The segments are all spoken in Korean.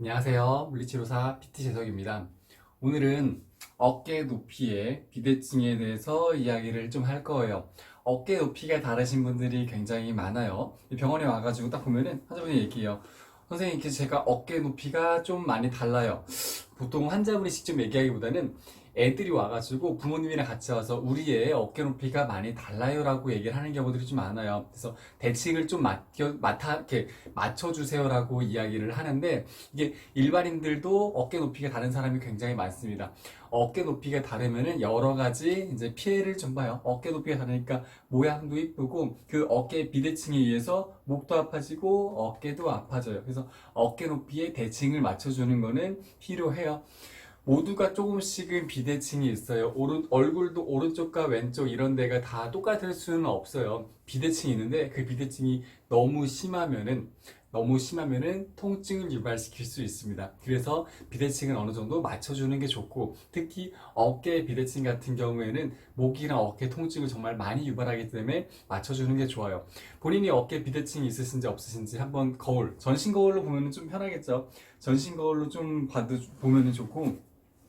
안녕하세요. 물리치료사 PT 재석입니다. 오늘은 어깨 높이의 비대칭에 대해서 이야기를 좀 할 거예요. 어깨 높이가 다르신 분들이 굉장히 많아요. 병원에 와가지고 딱 보면은 환자분이 얘기해요. 선생님께 제가 어깨 높이가 좀 많이 달라요. 보통 환자분이 직접 얘기하기보다는 애들이 와가지고 부모님이랑 같이 와서 우리 애 어깨 높이가 많이 달라요 라고 얘기를 하는 경우들이 좀 많아요. 그래서 대칭을 좀 이렇게 맞춰주세요 라고 이야기를 하는데, 이게 일반인들도 어깨 높이가 다른 사람이 굉장히 많습니다. 어깨 높이가 다르면은 여러 가지 이제 피해를 좀 봐요. 어깨 높이가 다르니까 모양도 이쁘고 그 어깨 비대칭에 의해서 목도 아파지고 어깨도 아파져요. 그래서 어깨 높이의 대칭을 맞춰주는 거는 필요해요. 모두가 조금씩은 비대칭이 있어요. 얼굴도 오른쪽과 왼쪽 이런 데가 다 똑같을 수는 없어요. 비대칭이 있는데 그 비대칭이 너무 심하면은 통증을 유발시킬 수 있습니다. 그래서 비대칭은 어느 정도 맞춰주는 게 좋고, 특히 어깨 비대칭 같은 경우에는 목이나 어깨 통증을 정말 많이 유발하기 때문에 맞춰주는 게 좋아요. 본인이 어깨 비대칭이 있으신지 없으신지 한번 전신 거울로 보면 좀 편하겠죠. 전신 거울로 좀 보면 좋고,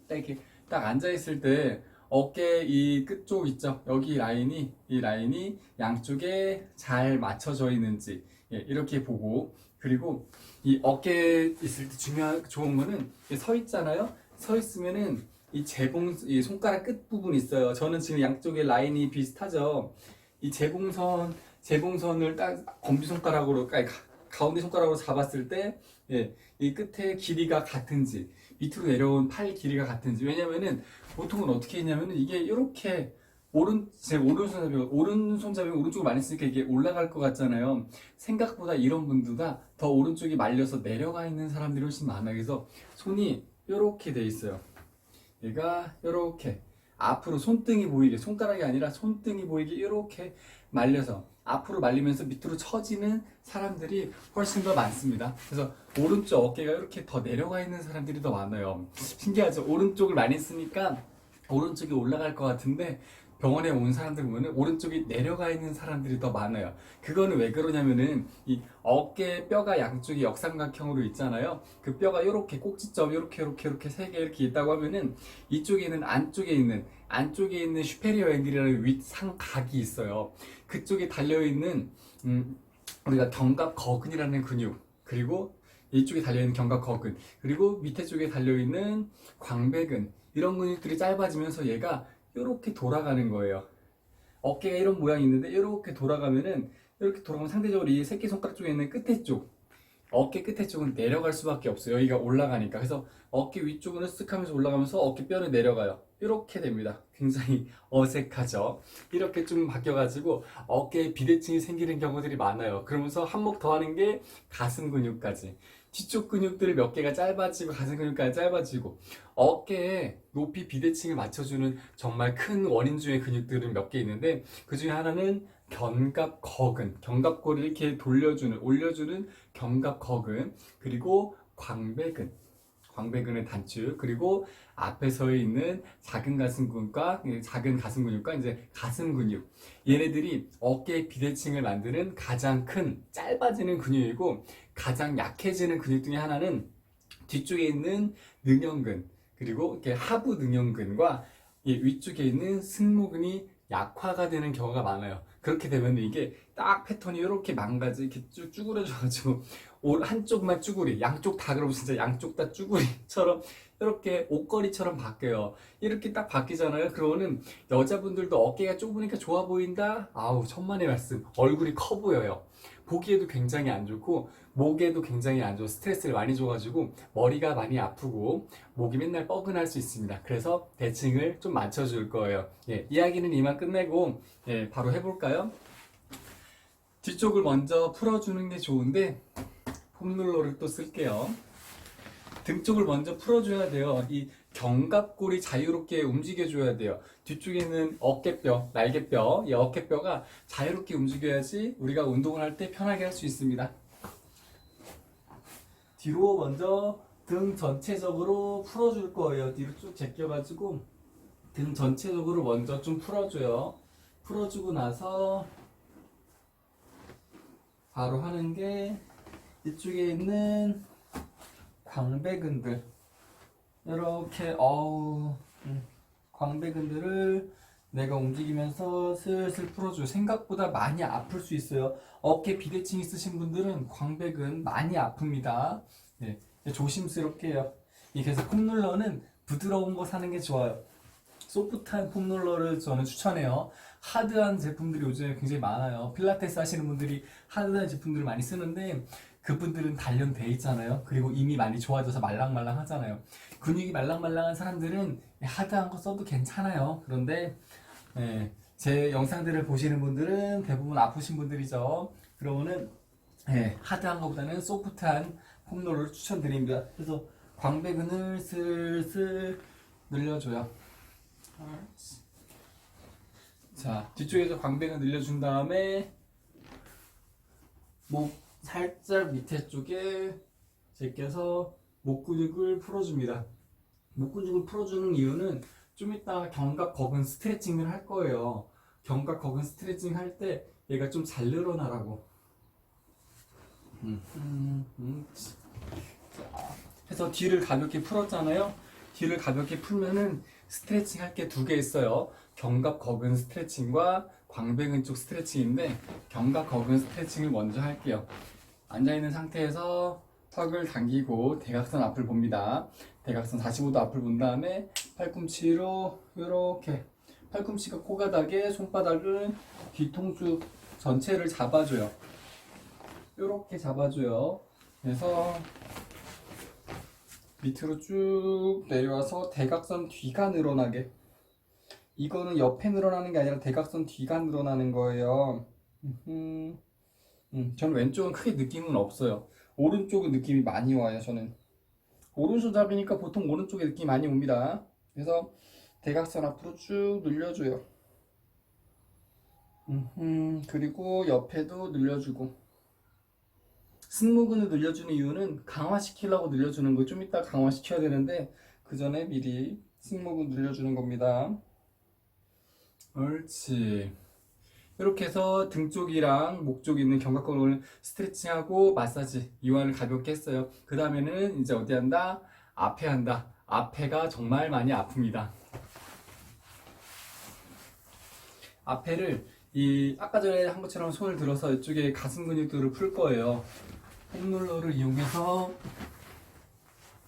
딱 이렇게 딱 앉아 있을 때 어깨 이 끝쪽 있죠? 여기 이 라인이 양쪽에 잘 맞춰져 있는지, 이렇게 보고, 그리고 이 어깨 있을 때 좋은 거는 서 있잖아요. 서 있으면은 이 손가락 끝 부분 있어요. 저는 지금 양쪽에 라인이 비슷하죠. 이 재봉선을 딱 검지손가락으로, 아니, 가운데 손가락으로 잡았을 때, 이 끝에 길이가 같은지, 밑으로 내려온 팔 길이가 같은지. 왜냐면은 보통은 어떻게 했냐면은 이게 이렇게 제 오른손잡이 오른쪽을 많이 쓰니까 이게 올라갈 것 같잖아요. 생각보다 이런 분들보다 더 오른쪽이 말려서 내려가 있는 사람들이 훨씬 많아요. 그래서 손이 이렇게 돼 있어요. 얘가 이렇게 앞으로 손등이 보이게, 손가락이 아니라 손등이 보이게 이렇게 말려서 앞으로 말리면서 밑으로 처지는 사람들이 훨씬 더 많습니다. 그래서 오른쪽 어깨가 이렇게 더 내려가 있는 사람들이 더 많아요. 신기하죠? 오른쪽을 많이 쓰니까 오른쪽이 올라갈 것 같은데, 병원에 온 사람들 보면은 오른쪽이 내려가 있는 사람들이 더 많아요. 그거는 왜 그러냐면은 이 어깨 뼈가 양쪽이 역삼각형으로 있잖아요. 그 뼈가 이렇게 꼭지점 이렇게 세 개 이렇게 있다고 하면은 이쪽에는 안쪽에 있는 슈페리어 앵글이라는 윗상각이 있어요. 그쪽에 달려 있는 우리가 견갑거근이라는 근육, 그리고 이쪽에 달려있는 견갑거근, 그리고 밑에 쪽에 달려있는 광배근, 이런 근육들이 짧아지면서 얘가 이렇게 돌아가는 거예요. 어깨가 이런 모양이 있는데 이렇게 돌아가면 상대적으로 이 새끼손가락 쪽에 있는 끝에 쪽, 어깨 끝에 쪽은 내려갈 수밖에 없어요. 여기가 올라가니까. 그래서 어깨 위쪽은 쓱 하면서 올라가면서 어깨 뼈는 내려가요. 이렇게 됩니다. 굉장히 어색하죠. 이렇게 좀 바뀌어가지고 어깨에 비대칭이 생기는 경우들이 많아요. 그러면서 한몫 더 하는 게 가슴 근육까지. 뒤쪽 근육들 몇 개가 짧아지고 가슴 근육까지 짧아지고, 어깨에 높이 비대칭을 맞춰주는 정말 큰 원인 중의 근육들은 몇 개 있는데, 그 중에 하나는 견갑거근, 이렇게 올려주는 견갑거근, 그리고 광배근의 단축, 그리고 앞에 서 있는 작은 가슴 근육과 이제 가슴 근육. 얘네들이 어깨 비대칭을 만드는 가장 큰 짧아지는 근육이고, 가장 약해지는 근육 중에 하나는 뒤쪽에 있는 능형근, 그리고 이렇게 하부 능형근과 이 위쪽에 있는 승모근이 약화가 되는 경우가 많아요. 그렇게 되면 이게 딱 패턴이 이렇게 이렇게 쭉 쭈그려져가지고 한쪽만 쭈구리, 양쪽 다, 그러면 진짜 양쪽 다 쭈구리처럼 이렇게 옷걸이처럼 바뀌어요. 이렇게 딱 바뀌잖아요. 그러면은 여자분들도 어깨가 좁으니까 좋아 보인다? 아우, 천만의 말씀. 얼굴이 커 보여요. 보기에도 굉장히 안 좋고, 목에도 굉장히 안 좋고, 스트레스를 많이 줘가지고 머리가 많이 아프고 목이 맨날 뻐근할 수 있습니다. 그래서 대칭을 좀 맞춰줄 거예요. 이야기는 이만 끝내고 바로 해볼까요? 뒤쪽을 먼저 풀어주는 게 좋은데, 폼롤러를 또 쓸게요. 등 쪽을 먼저 풀어줘야 돼요. 이 견갑골이 자유롭게 움직여줘야 돼요. 뒤쪽에 있는 어깨뼈, 날개뼈, 이 어깨뼈가 자유롭게 움직여야지 우리가 운동을 할 때 편하게 할 수 있습니다. 뒤로 먼저 등 전체적으로 풀어줄 거예요. 뒤로 쭉 제껴가지고 등 전체적으로 먼저 좀 풀어줘요. 풀어주고 나서 바로 하는 게 이쪽에 있는 광배근들 이렇게 광배근들을 내가 움직이면서 슬슬 풀어줘요. 생각보다 많이 아플 수 있어요. 어깨 비대칭 있으신 분들은 광배근 많이 아픕니다. 네, 조심스럽게 해요. 그래서 폼롤러는 부드러운 거 사는 게 좋아요. 소프트한 폼롤러를 저는 추천해요. 하드한 제품들이 요즘에 굉장히 많아요. 필라테스 하시는 분들이 하드한 제품들을 많이 쓰는데 그분들은 단련돼 있잖아요. 그리고 이미 많이 좋아져서 말랑말랑 하잖아요. 근육이 말랑말랑한 사람들은 하드한 거 써도 괜찮아요. 그런데 제 영상들을 보시는 분들은 대부분 아프신 분들이죠. 그러면은 하드한 것보다는 소프트한 폼롤러를 추천드립니다. 그래서 광배근을 슬슬 늘려줘요. 자, 뒤쪽에서 광배근 늘려준 다음에 목 살짝 밑에 쪽에 제껴서 목 근육을 풀어줍니다. 목 근육을 풀어주는 이유는 좀 이따 견갑 거근 스트레칭을 할 거예요. 견갑 거근 스트레칭 할 때 얘가 좀 잘 늘어나라고. 자, 해서 뒤를 가볍게 풀었잖아요. 뒤를 가볍게 풀면은 스트레칭 할 게 두 개 있어요. 견갑 거근 스트레칭과 광배근 쪽 스트레칭인데 견갑 거근 스트레칭을 먼저 할게요. 앉아있는 상태에서 턱을 당기고 대각선 앞을 봅니다. 대각선 45도 앞을 본 다음에 팔꿈치로 이렇게 팔꿈치가 코바닥에 손바닥은 뒤통수 전체를 잡아줘요. 이렇게 잡아줘요. 그래서 밑으로 쭉 내려와서 대각선 뒤가 늘어나게. 이거는 옆에 늘어나는 게 아니라 대각선 뒤가 늘어나는 거예요. 저는 왼쪽은 크게 느낌은 없어요. 오른쪽은 느낌이 많이 와요. 저는 오른손 잡이니까 보통 오른쪽에 느낌이 많이 옵니다. 그래서 대각선 앞으로 쭉 늘려줘요. 그리고 옆에도 늘려주고. 승모근을 늘려주는 이유는 강화시키려고 늘려주는 거. 좀 이따 강화시켜야 되는데 그 전에 미리 승모근 늘려주는 겁니다. 옳지. 이렇게 해서 등 쪽이랑 목 쪽에 있는 견갑골을 스트레칭하고 마사지 이완을 가볍게 했어요. 그 다음에는 이제 어디 한다? 앞에 한다. 앞에가 정말 많이 아픕니다. 앞에를 아까 전에 한 것처럼 손을 들어서 이쪽에 가슴 근육들을 풀 거예요. 폼롤러를 이용해서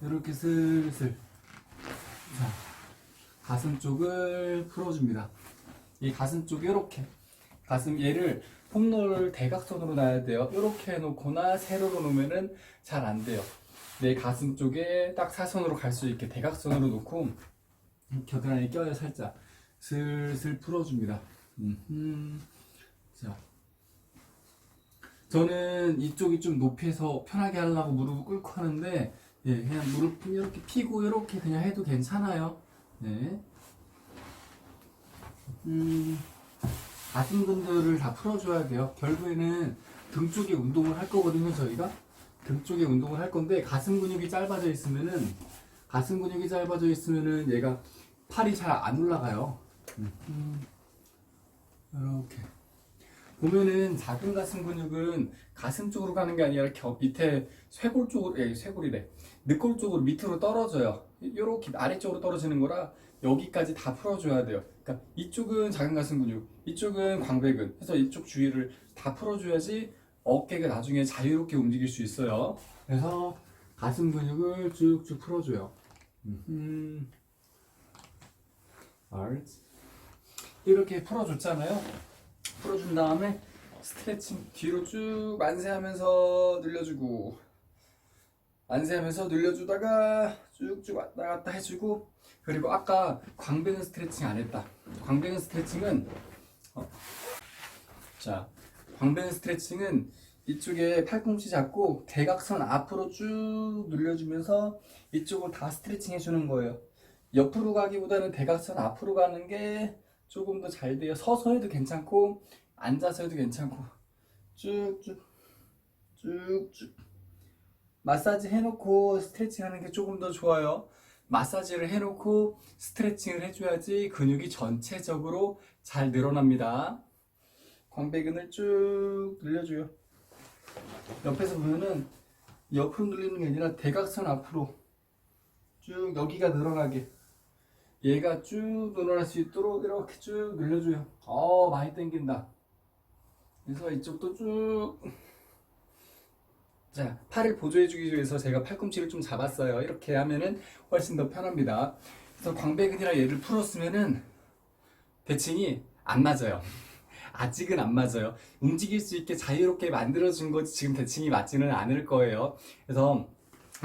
이렇게 슬슬 가슴 쪽을 풀어줍니다. 이 가슴 쪽 이렇게 얘를 폼롤러를 대각선으로 놔야 돼요. 이렇게 해놓거나 세로로 놓으면은 잘 안 돼요. 내 가슴 쪽에 딱 사선으로 갈 수 있게 대각선으로 놓고 겨드랑이 껴요. 살짝 슬슬 풀어줍니다. 자, 저는 이쪽이 좀 높이에서 편하게 하려고 무릎을 꿇고 하는데 그냥 무릎 이렇게 피고 이렇게 그냥 해도 괜찮아요. 네. 가슴근들을 다 풀어줘야 돼요. 결국에는 등 쪽에 운동을 할 거거든요. 저희가 등 쪽에 운동을 할 건데 가슴 근육이 짧아져 있으면은 얘가 팔이 잘 안 올라가요. 이렇게 보면은 작은 가슴 근육은 가슴 쪽으로 가는 게 아니라 밑에 쇄골 쪽으로, 쇄골이래. 늑골 쪽으로 밑으로 떨어져요. 이렇게 아래쪽으로 떨어지는 거라 여기까지 다 풀어줘야 돼요. 그러니까 이쪽은 작은 가슴 근육, 이쪽은 광배근. 해서 이쪽 주위를 다 풀어줘야지 어깨가 나중에 자유롭게 움직일 수 있어요. 그래서 가슴 근육을 쭉쭉 풀어줘요. 이렇게 풀어줬잖아요. 풀어준 다음에 스트레칭 뒤로 쭉 만세하면서 늘려주고, 만세하면서 늘려주다가 쭉쭉 왔다 갔다 해주고. 그리고 아까 광배근 스트레칭 안 했다. 광배근 스트레칭은 광배근 스트레칭은 이쪽에 팔꿈치 잡고 대각선 앞으로 쭉 늘려주면서 이쪽을 다 스트레칭 해주는 거예요. 옆으로 가기보다는 대각선 앞으로 가는 게 조금 더 잘 돼요. 서서 해도 괜찮고 앉아서 해도 괜찮고 쭉쭉 마사지 해놓고 스트레칭 하는 게 조금 더 좋아요. 마사지를 해놓고 스트레칭을 해줘야지 근육이 전체적으로 잘 늘어납니다. 광배근을 쭉 늘려줘요. 옆에서 보면은 옆으로 늘리는 게 아니라 대각선 앞으로 쭉 여기가 늘어나게, 얘가 쭉 늘어날 수 있도록 이렇게 쭉 늘려줘요. 많이 당긴다. 그래서 이쪽도 쭉. 자, 팔을 보조해주기 위해서 제가 팔꿈치를 좀 잡았어요. 이렇게 하면은 훨씬 더 편합니다. 그래서 광배근이랑 얘를 풀었으면은 대칭이 안 맞아요. 아직은 안 맞아요. 움직일 수 있게 자유롭게 만들어준 거지 지금 대칭이 맞지는 않을 거예요. 그래서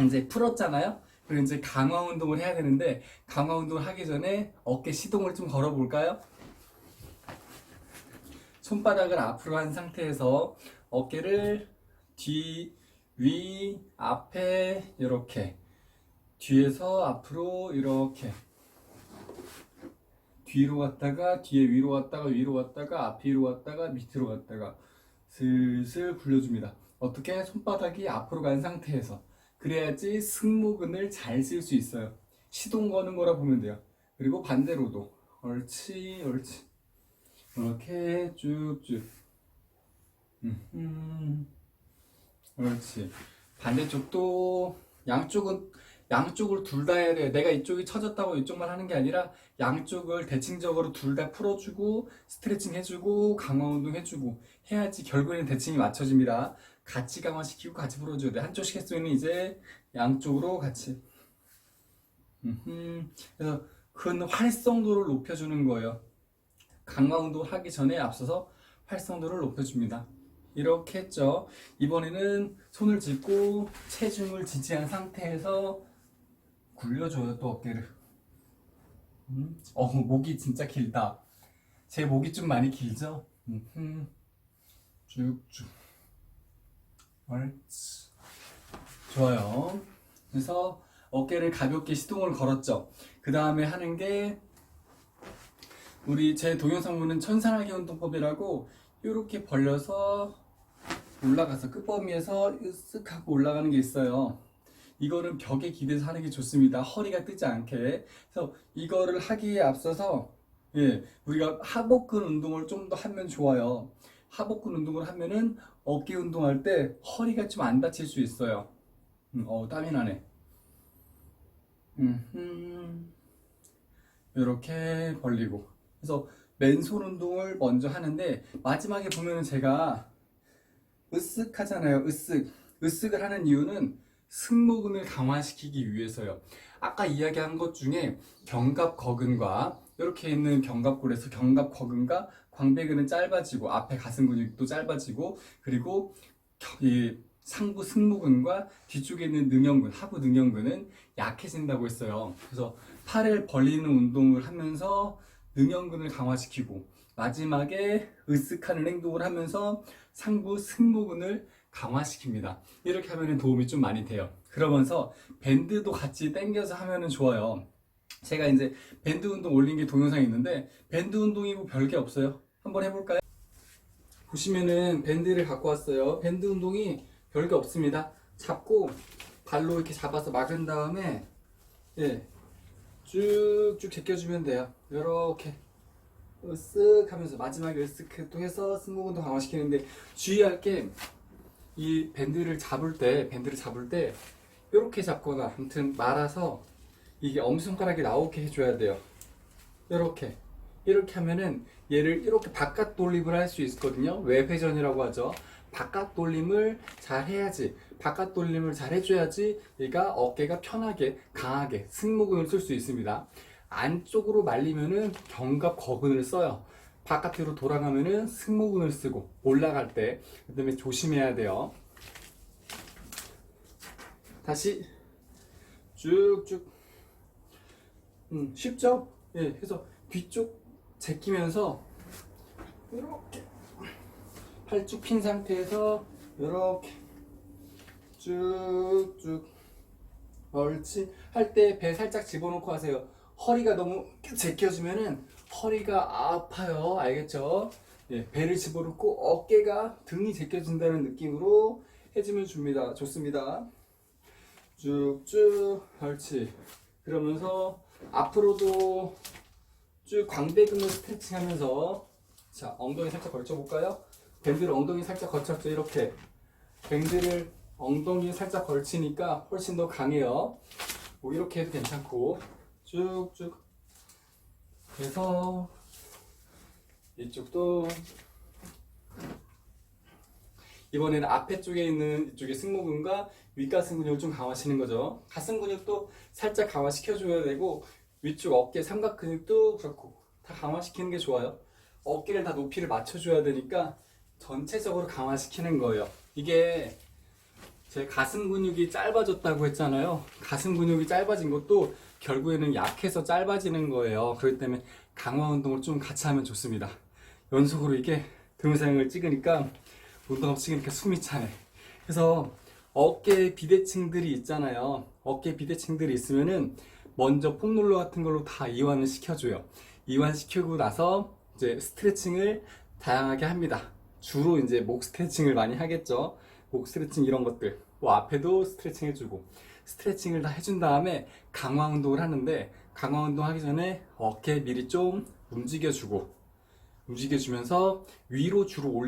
이제 풀었잖아요. 그리고 이제 강화 운동을 해야 되는데, 강화 운동을 하기 전에 어깨 시동을 좀 걸어 볼까요? 손바닥을 앞으로 한 상태에서 어깨를 뒤, 위, 앞에 이렇게, 뒤에서 앞으로 이렇게, 뒤로 갔다가 뒤에 위로 갔다가 위로 갔다가 앞에 위로 갔다가 밑으로 갔다가 슬슬 굴려줍니다. 어떻게? 손바닥이 앞으로 간 상태에서. 그래야지 승모근을 잘 쓸 수 있어요. 시동 거는 거라 보면 돼요. 그리고 반대로도 옳지 옳지, 이렇게 쭉쭉. 옳지. 반대쪽도 양쪽을 둘 다 해야 돼. 내가 이쪽이 처졌다고 이쪽만 하는 게 아니라 양쪽을 대칭적으로 둘 다 풀어주고 스트레칭 해주고 강화 운동 해주고 해야지 결국에는 대칭이 맞춰집니다. 같이 강화시키고 같이 풀어줘야 돼. 한쪽씩 했으면 이제 양쪽으로 같이. 그래서 근 활성도를 높여주는 거예요. 강화 운동 하기 전에 앞서서 활성도를 높여줍니다. 이렇게 했죠. 이번에는 손을 짚고 체중을 지지한 상태에서 굴려줘요, 또 어깨를. 목이 진짜 길다. 제 목이 좀 많이 길죠? 쭉쭉. 옳지. 좋아요. 그래서 어깨를 가볍게 시동을 걸었죠. 그 다음에 하는 게, 우리 제 동영상 보는 천상하기 운동법이라고 이렇게 벌려서 올라가서 끝범위에서 쓱 하고 올라가는 게 있어요. 이거는 벽에 기대서 하는 게 좋습니다. 허리가 뜨지 않게. 그래서 이거를 하기에 앞서서 우리가 하복근 운동을 좀 더 하면 좋아요. 하복근 운동을 하면은 어깨 운동할 때 허리가 좀 안 다칠 수 있어요. 땀이 나네. 이렇게 벌리고. 그래서 맨손 운동을 먼저 하는데, 마지막에 보면은 제가 으쓱 하잖아요. 으쓱을 하는 이유는 승모근을 강화시키기 위해서요. 아까 이야기한 것 중에 견갑거근과 이렇게 있는 견갑골에서 견갑거근과 광배근은 짧아지고 앞에 가슴 근육도 짧아지고, 그리고 이 상부 승모근과 뒤쪽에 있는 능형근, 하부 능형근은 약해진다고 했어요. 그래서 팔을 벌리는 운동을 하면서 능형근을 강화시키고, 마지막에 으쓱하는 행동을 하면서 상부 승모근을 강화시킵니다. 이렇게 하면 도움이 좀 많이 돼요. 그러면서 밴드도 같이 당겨서 하면 좋아요. 제가 이제 밴드 운동 올린 게 동영상이 있는데, 밴드 운동이 뭐 별게 없어요. 한번 해볼까요? 보시면은 밴드를 갖고 왔어요. 밴드 운동이 별게 없습니다. 잡고 발로 이렇게 잡아서 막은 다음에 쭉쭉 제껴주면 돼요. 이렇게 으쓱 하면서 마지막에 으쓱 또 해서 승모근도 강화시키는데, 주의할 게, 이 밴드를 잡을 때 이렇게 잡거나 아무튼 말아서 이게 엄지손가락이 나오게 해줘야 돼요. 이렇게 하면은 얘를 이렇게 바깥 돌림을 할 수 있거든요. 외회전이라고 하죠. 바깥 돌림을 잘 해야지, 바깥 돌림을 잘 해줘야지 얘가 어깨가 편하게 강하게 승모근을 쓸 수 있습니다. 안쪽으로 말리면은 견갑거근을 써요. 바깥으로 돌아가면은 승모근을 쓰고, 올라갈 때. 그다음에 조심해야 돼요. 다시 쭉쭉. 쉽죠? 그래서 뒤쪽 제끼면서 이렇게 팔 쭉 핀 상태에서 이렇게 쭉쭉. 옳지. 할 때 배 살짝 집어넣고 하세요. 허리가 너무 제껴지면은 허리가 아파요. 알겠죠? 배를 집어넣고 어깨가, 등이 제껴진다는 느낌으로 해주면 좋습니다. 쭉쭉. 옳지. 그러면서 앞으로도 쭉 광배근을 스트레칭 하면서, 자, 엉덩이 살짝 걸쳐볼까요? 밴드를 엉덩이 살짝 걸쳤죠. 이렇게 밴드를 엉덩이에 살짝 걸치니까 훨씬 더 강해요. 뭐 이렇게 해도 괜찮고 쭉쭉 해서 이쪽도 이번에는 앞에 쪽에 있는 이쪽에 승모근과 윗가슴 근육을 좀 강화시키는 거죠. 가슴 근육도 살짝 강화시켜줘야 되고 위쪽 어깨 삼각 근육도 그렇고 다 강화시키는 게 좋아요. 어깨를 다 높이를 맞춰줘야 되니까 전체적으로 강화시키는 거예요. 이게 제 가슴 근육이 짧아졌다고 했잖아요. 가슴 근육이 짧아진 것도 결국에는 약해서 짧아지는 거예요. 그렇기 때문에 강화 운동을 좀 같이 하면 좋습니다. 연속으로 이게 동영상을 찍으니까 운동하고 찍으니까 숨이 차네. 그래서 어깨 비대칭들이 있잖아요. 어깨 비대칭들이 있으면은 먼저 폼롤러 같은 걸로 다 이완을 시켜줘요. 이완시키고 나서 이제 스트레칭을 다양하게 합니다. 주로 이제 목 스트레칭을 많이 하겠죠. 목 스트레칭 이런 것들. 뭐 앞에도 스트레칭 해주고 스트레칭을 다 해준 다음에 강화 운동을 하는데 강화 운동 하기 전에 어깨 미리 좀 움직여주면서 주로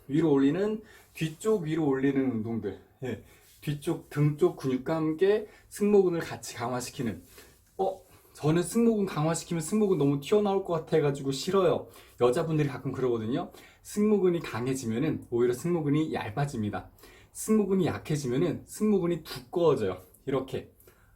위로 올리는 뒤쪽 위로 올리는 운동들. 예. 뒤쪽 등 쪽 근육과 함께 승모근을 같이 강화시키는. 저는 승모근 강화시키면 승모근 너무 튀어나올 것 같아가지고 싫어요. 여자분들이 가끔 그러거든요. 승모근이 강해지면은 오히려 승모근이 얇아집니다. 승모근이 약해지면은 승모근이 두꺼워져요. 이렇게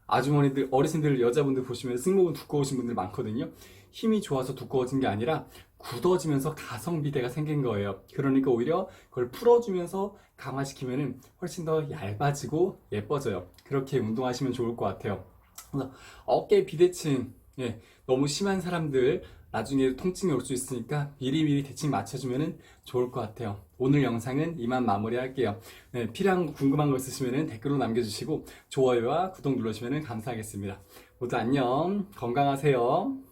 아주머니들, 어르신들, 여자분들 보시면 승모근 두꺼우신 분들 많거든요. 힘이 좋아서 두꺼워진 게 아니라 굳어지면서 가성비대가 생긴 거예요. 그러니까 오히려 그걸 풀어주면서 강화시키면은 훨씬 더 얇아지고 예뻐져요. 그렇게 운동하시면 좋을 것 같아요. 그래서 어깨 비대칭 너무 심한 사람들 나중에 통증이 올 수 있으니까 미리미리 대칭 맞춰주면 좋을 것 같아요. 오늘 영상은 이만 마무리할게요. 필요한 거 궁금한 거 있으시면 댓글로 남겨주시고 좋아요와 구독 눌러주시면 감사하겠습니다. 모두 안녕, 건강하세요.